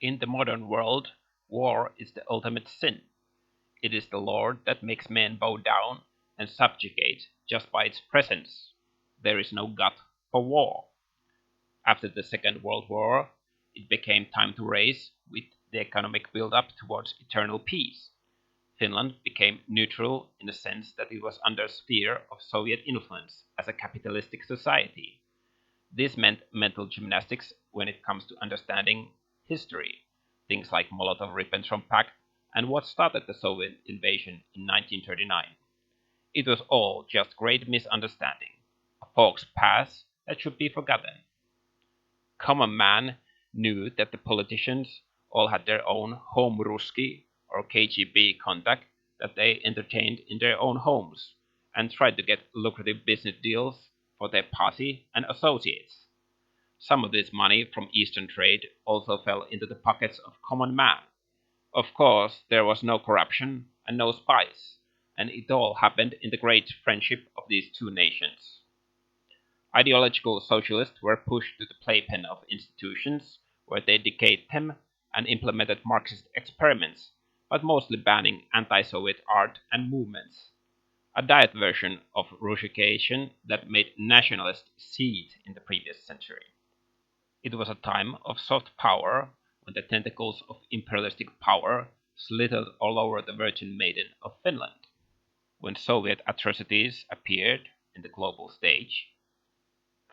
In the modern world, war is the ultimate sin. It is the lord that makes men bow down and subjugate just by its presence. There is no God for war. After the Second World War, it became time to race with the economic build-up towards eternal peace. Finland became neutral in the sense that it was under sphere of Soviet influence as a capitalistic society. This meant mental gymnastics when it comes to understanding history, things like Molotov-Ribbentrop Pact and what started the Soviet invasion in 1939. It was all just great misunderstanding, a folk's past that should be forgotten. Common man knew that the politicians all had their own home Ruski or KGB contact that they entertained in their own homes and tried to get lucrative business deals for their party and associates. Some of this money from Eastern trade also fell into the pockets of common man. Of course, there was no corruption and no spies, and it all happened in the great friendship of these two nations. Ideological socialists were pushed to the playpen of institutions, where they decayed them and implemented Marxist experiments, but mostly banning anti-Soviet art and movements. A diet version of Russification that made nationalists seethe in the previous century. It was a time of soft power when the tentacles of imperialistic power slithered all over the Virgin Maiden of Finland. When Soviet atrocities appeared in the global stage,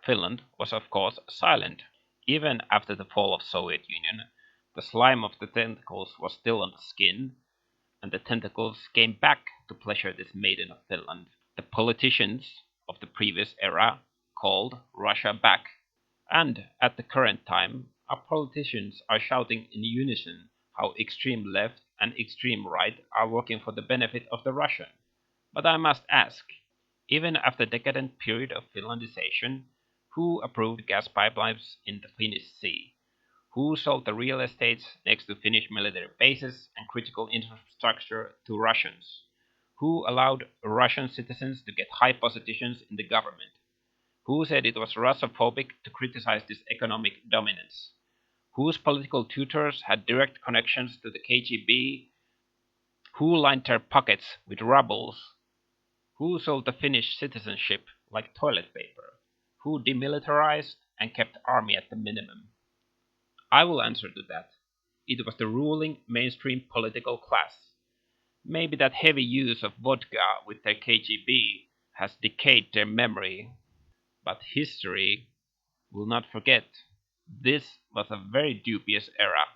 Finland was of course silent. Even after the fall of Soviet Union, the slime of the tentacles was still on the skin, and the tentacles came back to pleasure this maiden of Finland. The politicians of the previous era called Russia back, and at the current time our politicians are shouting in unison how extreme left and extreme right are working for the benefit of the Russian. But I must ask, even after the decadent period of Finlandization, who approved gas pipelines in the Finnish Sea? Who sold the real estates next to Finnish military bases and critical infrastructure to Russians? Who allowed Russian citizens to get high positions in the government? Who said it was Russophobic to criticize this economic dominance? Whose political tutors had direct connections to the KGB? Who lined their pockets with rubles? Who sold the Finnish citizenship like toilet paper? Who demilitarized and kept army at the minimum? I will answer to that. It was the ruling mainstream political class. Maybe that heavy use of vodka with their KGB has decayed their memory, but history will not forget. This was a very dubious era.